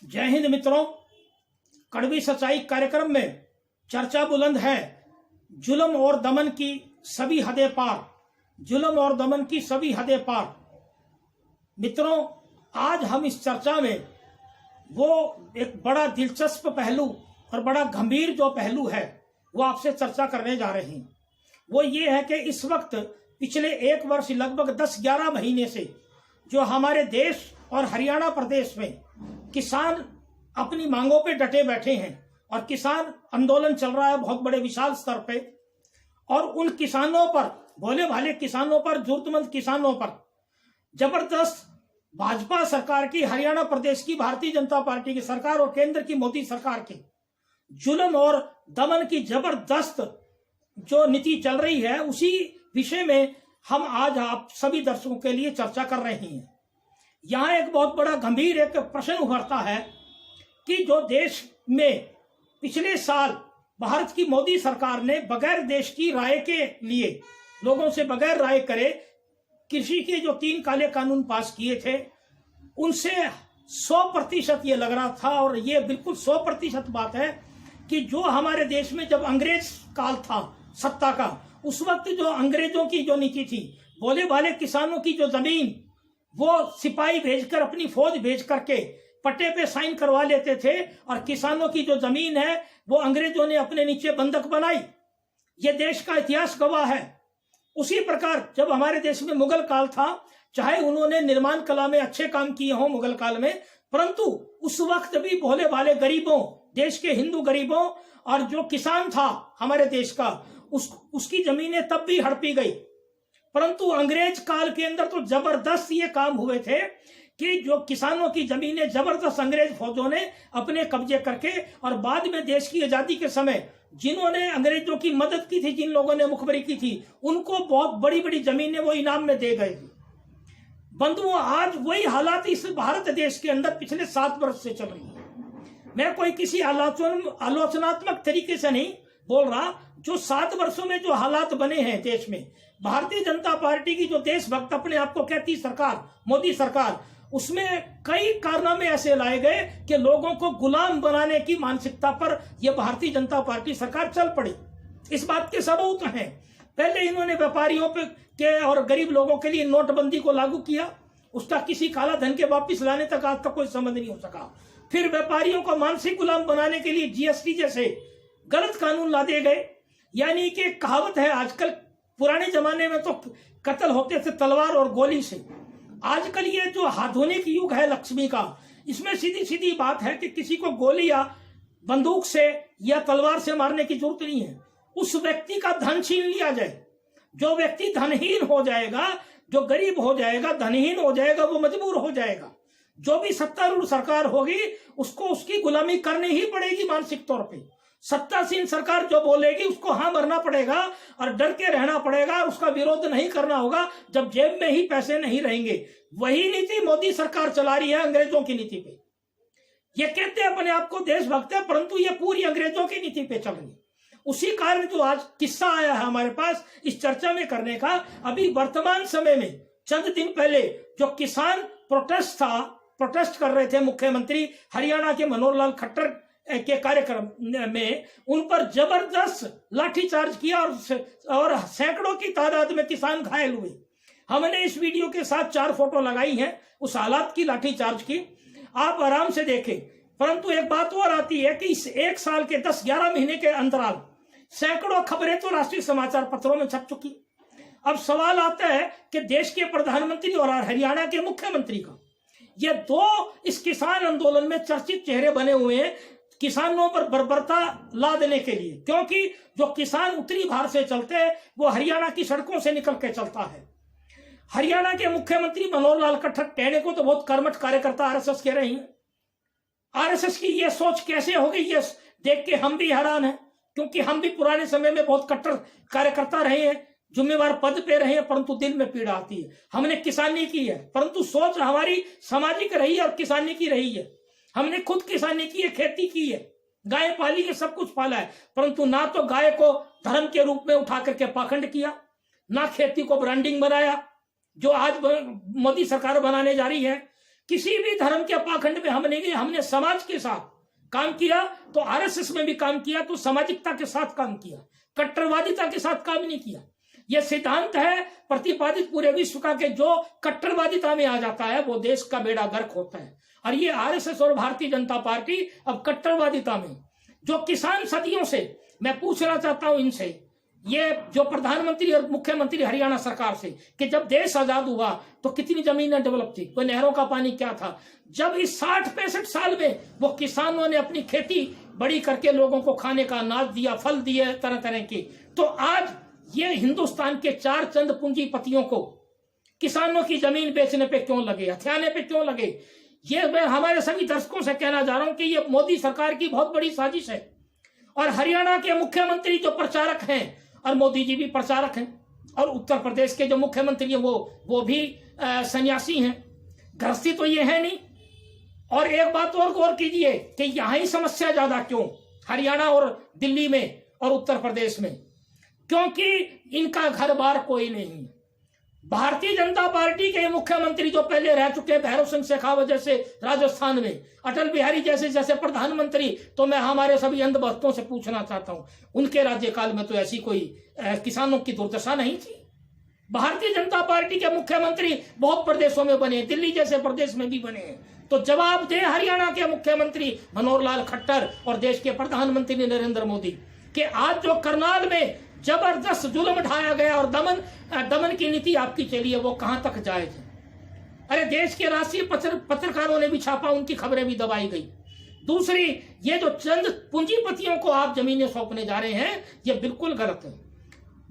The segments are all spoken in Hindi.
जय हिंद मित्रों। कड़वी सच्चाई कार्यक्रम में चर्चा बुलंद है जुल्म और दमन की सभी हदें पार, जुल्म और दमन की सभी हदें पार। मित्रों, आज हम इस चर्चा में वो एक बड़ा दिलचस्प पहलू और बड़ा गंभीर जो पहलू है वो आपसे चर्चा करने जा रहे हैं। वो ये है कि इस वक्त पिछले एक वर्ष लगभग 10-11 महीने से जो हमारे देश और हरियाणा प्रदेश में किसान अपनी मांगों पे डटे बैठे हैं और किसान आंदोलन चल रहा है बहुत बड़े विशाल स्तर पे, और उन किसानों पर, भोले भाले किसानों पर, जरूरतमंद किसानों पर जबरदस्त भाजपा सरकार की, हरियाणा प्रदेश की भारतीय जनता पार्टी की सरकार और केंद्र की मोदी सरकार की जुल्म और दमन की जबरदस्त जो नीति चल रही है, उसी विषय में हम आज आप सभी दर्शकों के लिए चर्चा कर रहे हैं। यहाँ एक बहुत बड़ा गंभीर एक प्रश्न उभरता है कि जो देश में पिछले साल भारत की मोदी सरकार ने बगैर देश की राय के लिए, लोगों से बगैर राय करे कृषि के जो 3 काले कानून पास किए थे, उनसे 100% ये लग रहा था, और ये बिल्कुल 100% बात है कि जो हमारे देश में जब अंग्रेज काल था सत्ता का, उस वक्त जो अंग्रेजों की जो नीति थी, भोले भाले किसानों की जो जमीन वो सिपाही भेजकर, अपनी फौज भेज करके पट्टे पे साइन करवा लेते थे, और किसानों की जो जमीन है वो अंग्रेजों ने अपने नीचे बंधक बनाई। ये देश का इतिहास गवाह है। उसी प्रकार जब हमारे देश में मुगल काल था, चाहे उन्होंने निर्माण कला में अच्छे काम किए हों मुगल काल में, परंतु उस वक्त भी भोले भाले गरीबों, देश के हिंदू गरीबों और जो किसान था हमारे देश का, उसकी जमीनें तब भी हड़पी गई। परंतु अंग्रेज काल के अंदर तो जबरदस्त ये काम हुए थे कि जो किसानों की जमीनें जबरदस्त अंग्रेज फौजों ने अपने कब्जे करके, और बाद में देश की आजादी के समय जिन्होंने अंग्रेजों की मदद की थी, जिन लोगों ने मुखबरी की थी, उनको बहुत बड़ी बड़ी जमीनें वो इनाम में दे गए थे। बंधुओं, आज वही हालात इस भारत देश के अंदर पिछले 7 वर्ष से चल रही है। मैं कोई किसी आलोचनात्मक तरीके से नहीं बोल रहा। जो 7 वर्षों में जो हालात बने हैं देश में, भारतीय जनता पार्टी की जो देशभक्त अपने आप को कहती सरकार, मोदी सरकार, उसमें कई कारनामे ऐसे लाए गए कि लोगों को गुलाम बनाने की मानसिकता पर यह भारतीय जनता पार्टी सरकार चल पड़ी। इस बात के सबूत हैं। पहले इन्होंने व्यापारियों के और गरीब लोगों के लिए नोटबंदी को लागू किया, उसका किसी काला धन के वापिस लाने तक आज तक कोई संबंध नहीं हो सका। फिर व्यापारियों को मानसिक गुलाम बनाने के लिए जीएसटी जैसे गलत कानून ला दिए गए। यानी कि कहावत है, आजकल, पुराने जमाने में तो कत्ल होते थे तलवार और गोली से, आजकल ये जो आधुनिक युग है लक्ष्मी का, इसमें सीधी सीधी बात है कि किसी को गोली या बंदूक से या तलवार से मारने की जरूरत नहीं है। उस व्यक्ति का धन छीन लिया जाए। जो व्यक्ति धनहीन हो जाएगा, जो गरीब हो जाएगा, धनहीन हो जाएगा, वो मजबूर हो जाएगा। जो भी सत्तारूढ़ सरकार होगी उसको उसकी गुलामी करनी ही पड़ेगी मानसिक तौर पे। सत्तासीन सरकार जो बोलेगी उसको हाँ मरना पड़ेगा और डर के रहना पड़ेगा, और उसका विरोध नहीं करना होगा जब जेब में ही पैसे नहीं रहेंगे। वही नीति मोदी सरकार चला रही है अंग्रेजों की नीति पे। ये कहते हैं अपने आप को देशभक्त है, परंतु ये पूरी अंग्रेजों की नीति पे चल रही है। उसी कारण जो आज किस्सा आया है हमारे पास इस चर्चा में करने का, अभी वर्तमान समय में चंद दिन पहले जो किसान प्रोटेस्ट कर रहे थे, मुख्यमंत्री हरियाणा के मनोहर लाल खट्टर के कार्यक्रम में उन पर जबरदस्त लाठीचार्ज किया, और सैकड़ों की तादाद में किसान घायल हुए। हमने इस वीडियो के साथ 4 फोटो लगाई हैं उस हालात की, लाठीचार्ज की, आप आराम से देखें। परंतु एक बात और आती है कि इस 1 साल के 10-11 महीने के अंतराल सैकड़ों खबरें तो राष्ट्रीय समाचार पत्रों में छप चुकी। अब सवाल आता है कि देश के प्रधानमंत्री और हरियाणा के मुख्यमंत्री का, ये 2 इस किसान आंदोलन में चर्चित चेहरे बने हुए हैं किसानों पर बर्बरता ला देने के लिए, क्योंकि जो किसान उत्तरी भारत से चलते हैं वो हरियाणा की सड़कों से निकल के चलता है। हरियाणा के मुख्यमंत्री मनोहर लाल खट्टर, कहने को तो बहुत कर्मठ कार्यकर्ता आरएसएस कह रहे हैं, आरएसएस की ये सोच कैसे हो गई, ये देख के हम भी हैरान हैं, क्योंकि हम भी पुराने समय में बहुत कट्टर कार्यकर्ता रहे हैं, जिम्मेवार पद पे रहे हैं, परंतु दिल में पीड़ा आती है। हमने किसानी की है, परंतु सोच हमारी सामाजिक रही है और किसानी की रही है। हमने खुद किसानी की है, खेती की है, गाय पाली है, सब कुछ पाला है, परंतु ना तो गाय को धर्म के रूप में उठा करके पाखंड किया, ना खेती को ब्रांडिंग बनाया जो आज मोदी सरकार बनाने जा रही है। किसी भी धर्म के पाखंड में हम नहीं गए, हमने समाज के साथ काम किया, तो आरएसएस में भी काम किया तो सामाजिकता के साथ काम किया, कट्टरवादिता के साथ काम नहीं किया। यह सिद्धांत है प्रतिपादित पूरे विश्व का कि जो कट्टरवादिता में आ जाता है वो देश का बेड़ा गर्क होता है। और ये आरएसएस और भारतीय जनता पार्टी अब कट्टरवादिता में, जो किसान सदियों से, मैं पूछना चाहता हूं इनसे, ये जो प्रधानमंत्री और मुख्यमंत्री हरियाणा सरकार से, कि जब देश आजाद हुआ तो कितनी जमीनें डेवलप थी, कोई नहरों का पानी क्या था, जब इस 60-65 साल में वो किसानों ने अपनी खेती बड़ी करके लोगों को खाने का अनाज दिया, फल दिए तरह तरह के, तो आज ये हिंदुस्तान के 4 चंद पूंजीपतियों को किसानों की जमीन बेचने पे क्यों लगे, हथियाने पे क्यों लगे? ये मैं हमारे सभी दर्शकों से कहना चाह रहा हूं कि ये मोदी सरकार की बहुत बड़ी साजिश है। और हरियाणा के मुख्यमंत्री जो प्रचारक हैं, और मोदी जी भी प्रचारक हैं, और उत्तर प्रदेश के जो मुख्यमंत्री है वो भी सन्यासी हैं, गृहस्थी तो ये है नहीं। और एक बात और गौर कीजिए कि यहां ही समस्या ज्यादा क्यों, हरियाणा और दिल्ली में और उत्तर प्रदेश में, क्योंकि इनका घर बार कोई नहीं। भारतीय जनता पार्टी के मुख्यमंत्री जो पहले रह चुके, भैरव सिंह शेखावत जैसे राजस्थान में, अटल बिहारी जैसे जैसे प्रधानमंत्री, तो मैं हमारे सभी अंधभक्तों से पूछना चाहता हूं, उनके राज्यकाल में तो ऐसी कोई किसानों की दुर्दशा नहीं थी। भारतीय जनता पार्टी के मुख्यमंत्री बहुत प्रदेशों में बने, दिल्ली जैसे प्रदेश में भी बने हैं। तो जवाब दे हरियाणा के मुख्यमंत्री मनोहर लाल खट्टर और देश के प्रधानमंत्री नरेंद्र मोदी कि आज जो करनाल में जबरदस्त जुल्म ढाया गया और दमन की नीति आपकी चली है, वो कहां तक जायज है? अरे देश के राष्ट्रीय पत्रकारों ने भी छापा, उनकी खबरें भी दबाई गई। दूसरी, ये जो चंद पूंजीपतियों को आप जमीनें सौंपने जा रहे हैं, ये बिल्कुल गलत है।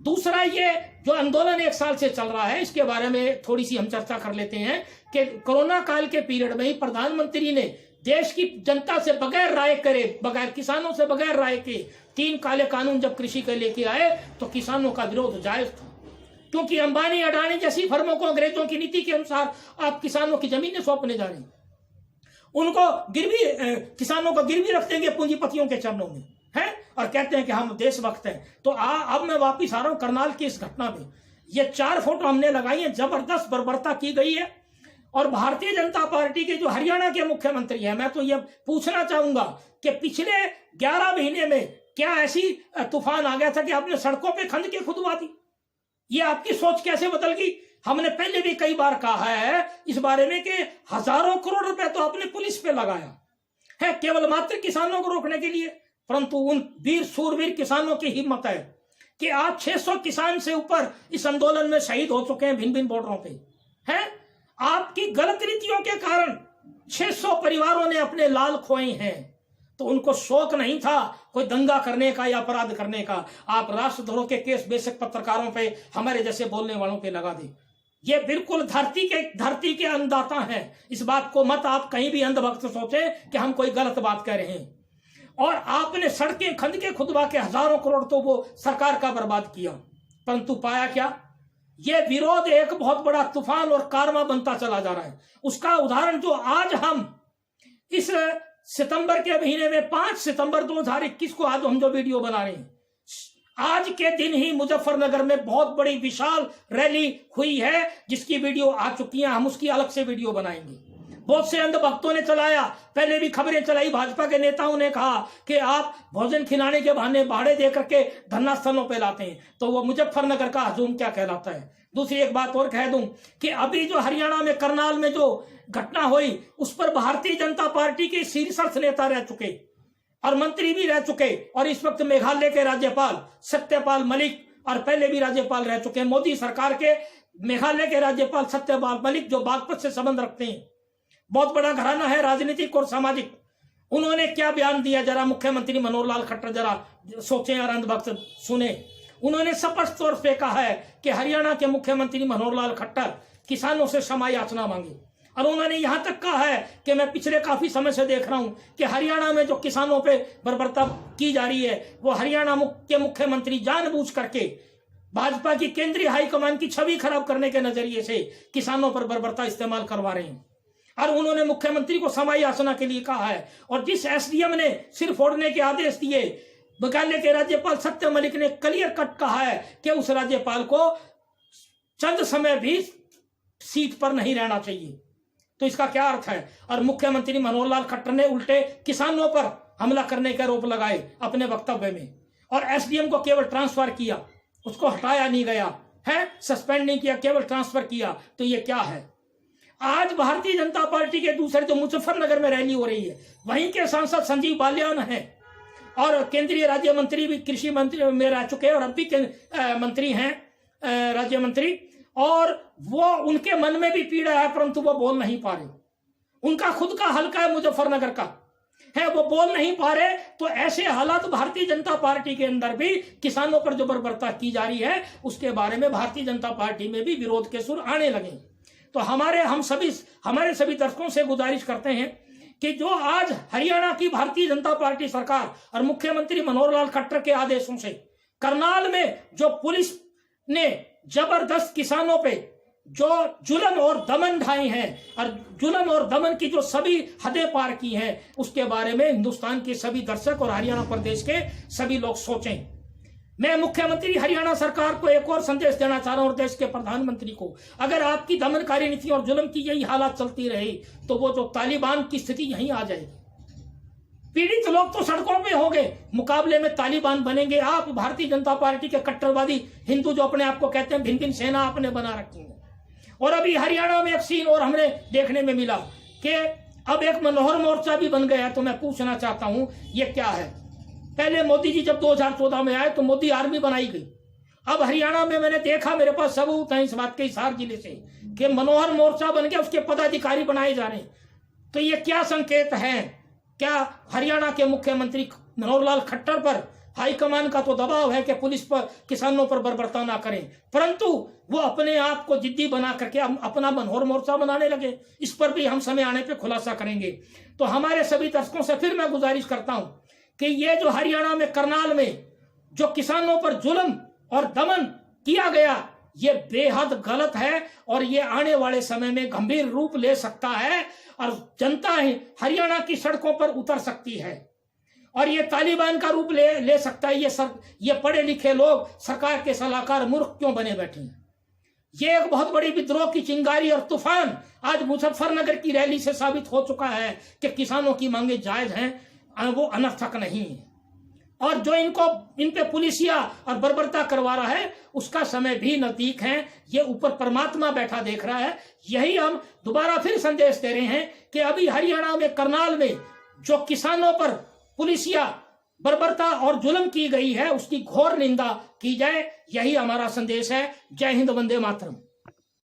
दूसरा, ये जो आंदोलन 1 साल से चल रहा है, इसके बारे में थोड़ी सी हम चर्चा कर लेते हैं कि कोरोना काल के पीरियड में ही प्रधानमंत्री ने देश की जनता से बगैर राय करे, बगैर किसानों से बगैर राय के 3 काले कानून जब कृषि के लेके आए तो किसानों का विरोध जायज था, क्योंकि अंबानी अडानी जैसी फर्मों को अंग्रेजों की नीति के अनुसार आप किसानों की जमीनें सौंपने जा रहे हैं, उनको किसानों को गिरवी रख देंगे पूंजीपतियों के चरणों में, है, और कहते हैं कि हम देशभक्त हैं। तो अब मैं वापिस आ रहा हूं करनाल की इस घटना में। ये 4 फोटो हमने लगाई है, जबरदस्त बर्बरता की गई है। और भारतीय जनता पार्टी के जो हरियाणा के मुख्यमंत्री हैं, मैं तो ये पूछना चाहूंगा कि पिछले 11 महीने में क्या ऐसी तूफान आ गया था कि आपने सड़कों पे खंड के खुदवा दी? ये आपकी सोच कैसे बदल गई? हमने पहले भी कई बार कहा है इस बारे में कि हजारों करोड़ रुपए तो आपने पुलिस पे लगाया है केवल मात्र किसानों को रोकने के लिए, परंतु उन वीर सूरवीर किसानों की हिम्मत है कि आज 600 किसान से ऊपर इस आंदोलन में शहीद हो चुके हैं भिन्न भिन्न बॉर्डरों पे, है। आपकी गलत नीतियों के कारण 600 परिवारों ने अपने लाल खोए हैं, तो उनको शौक नहीं था कोई दंगा करने का या अपराध करने का। आप राष्ट्रद्रोह के केस बेशक पत्रकारों पे, हमारे जैसे बोलने वालों पे लगा दे। ये बिल्कुल धरती के अन्नदाता हैं। इस बात को मत आप कहीं भी अंधभक्त सोचे कि हम कोई गलत बात कह रहे हैं। और आपने सड़कें खंड के खुदवा के हजारों करोड़ तो वो सरकार का बर्बाद किया, परंतु पाया क्या? ये विरोध एक बहुत बड़ा तूफान और कारवा बनता चला जा रहा है। उसका उदाहरण जो आज हम इस सितंबर के महीने में 5 सितंबर 2021 को आज हम जो वीडियो बना रहे हैं, आज के दिन ही मुजफ्फरनगर में बहुत बड़ी विशाल रैली हुई है, जिसकी वीडियो आ चुकी है, हम उसकी अलग से वीडियो बनाएंगे। बहुत से अंधभक्तों ने चलाया, पहले भी खबरें चलाई, भाजपा के नेताओं ने कहा कि आप भोजन खिलाने के बहाने भाड़े दे करके धरना स्थलों पे लाते हैं, तो वो मुजफ्फरनगर का हजूम क्या कहलाता है। दूसरी एक बात और कह दूं कि अभी जो हरियाणा में करनाल में जो घटना हुई, उस पर भारतीय जनता पार्टी के शीर्षस्थ नेता रह चुके और मंत्री भी रह चुके, और इस वक्त मेघालय के राज्यपाल सत्यपाल मलिक, और पहले भी राज्यपाल रह चुके मोदी सरकार के, मेघालय के राज्यपाल सत्यपाल मलिक जो बागपत से संबंध रखते हैं, बहुत बड़ा घराना है राजनीतिक और सामाजिक। उन्होंने क्या बयान दिया, जरा मुख्यमंत्री मनोहर लाल खट्टर जरा सोचें और अंधभक्त सुने। उन्होंने स्पष्ट तौर पे कहा है कि हरियाणा के मुख्यमंत्री मनोहर लाल खट्टर किसानों से क्षमा याचना मांगे, और उन्होंने यहां तक कहा है कि मैं पिछले काफी समय से देख रहा हूं कि हरियाणा में जो किसानों पे बर्बरता की जा रही है, वो हरियाणा के मुख्यमंत्री जानबूझ करके भाजपा की केंद्रीय हाईकमान की छवि खराब करने के नजरिए से किसानों पर बर्बरता इस्तेमाल करवा रहे हैं। और उन्होंने मुख्यमंत्री को क्षमा याचना के लिए कहा है। और जिस एसडीएम ने सिर फोड़ने के आदेश दिए, मेघालय के राज्यपाल सत्य मलिक ने क्लियर कट कहा है कि उस राज्यपाल को चंद समय भी सीट पर नहीं रहना चाहिए। तो इसका क्या अर्थ है? और मुख्यमंत्री मनोहर लाल खट्टर ने उल्टे किसानों पर हमला करने के आरोप लगाए अपने वक्तव्य में, और एसडीएम को केवल ट्रांसफर किया, उसको हटाया नहीं गया है, सस्पेंड नहीं किया, केवल ट्रांसफर किया। तो ये क्या है? आज भारतीय जनता पार्टी के दूसरे जो मुजफ्फरनगर में रैली हो रही है, वहीं के सांसद संजीव बालियान हैं और केंद्रीय राज्य मंत्री भी कृषि मंत्री में रह चुके हैं और अब भी मंत्री हैं, राज्य मंत्री, और वो उनके मन में भी पीड़ा है परंतु वो बोल नहीं पा रहे। उनका खुद का हलका है मुजफ्फरनगर का है, वो बोल नहीं पा रहे। तो ऐसे हालात भारतीय जनता पार्टी के अंदर भी किसानों पर जो बर्बरता की जा रही है उसके बारे में भारतीय जनता पार्टी में भी विरोध के सुर आने लगे। तो हमारे सभी दर्शकों से गुजारिश करते हैं कि जो आज हरियाणा की भारतीय जनता पार्टी सरकार और मुख्यमंत्री मनोहर लाल खट्टर के आदेशों से करनाल में जो पुलिस ने जबरदस्त किसानों पे जो जुल्म और दमन ढाई हैं और जुल्म और दमन की जो सभी हदें पार की हैं, उसके बारे में हिंदुस्तान के सभी दर्शक और हरियाणा प्रदेश के सभी लोग सोचें। मैं मुख्यमंत्री हरियाणा सरकार को एक और संदेश देना चाह रहा हूं और देश के प्रधानमंत्री को, अगर आपकी दमनकारी नीति और जुल्म की यही हालत चलती रही तो वो जो तालिबान की स्थिति यहीं आ जाएगी। पीड़ित लोग तो सड़कों पे होंगे, मुकाबले में तालिबान बनेंगे आप, भारतीय जनता पार्टी के कट्टरवादी हिंदू जो अपने आप को कहते हैं, भिन्न भिन्न सेना आपने बना रखी है। और अभी हरियाणा में एक सीन और हमने देखने में मिला कि अब एक मनोहर मोर्चा भी बन गया। तो मैं पूछना चाहता हूं ये क्या है? पहले मोदी जी जब 2014 में आए तो मोदी आर्मी बनाई गई। अब हरियाणा में मैंने देखा, मेरे पास सबूत है इस बात के हिसार जिले से, कि मनोहर मोर्चा बन गया, उसके पदाधिकारी बनाए जा रहे हैं। तो ये क्या संकेत है? क्या हरियाणा के मुख्यमंत्री मनोहर लाल खट्टर पर हाईकमान का तो दबाव है कि पुलिस पर किसानों पर बर्बरता ना करें, परंतु वो अपने आप को जिद्दी बना करके अपना मनोहर मोर्चा बनाने लगे। इस पर भी हम समय आने पे खुलासा करेंगे। तो हमारे सभी दर्शकों से फिर मैं गुजारिश करता हूं कि ये जो हरियाणा में करनाल में जो किसानों पर जुल्म और दमन किया गया, ये बेहद गलत है और ये आने वाले समय में गंभीर रूप ले सकता है और जनता हरियाणा की सड़कों पर उतर सकती है और ये तालिबान का रूप ले सकता है। ये पढ़े लिखे लोग सरकार के सलाहकार मूर्ख क्यों बने बैठे हैं? ये एक बहुत बड़ी विद्रोह की चिंगारी और तूफान आज मुजफ्फरनगर की रैली से साबित हो चुका है कि किसानों की मांगे जायज हैं, वो अनर्थक नहीं है। और जो इन पे पुलिसिया और बर्बरता करवा रहा है उसका समय भी नजदीक है। ये ऊपर परमात्मा बैठा देख रहा है। यही हम दोबारा फिर संदेश दे रहे हैं कि अभी हरियाणा में करनाल में जो किसानों पर पुलिसिया बर्बरता और जुल्म की गई है उसकी घोर निंदा की जाए, यही हमारा संदेश है। जय हिंद, वंदे मातरम।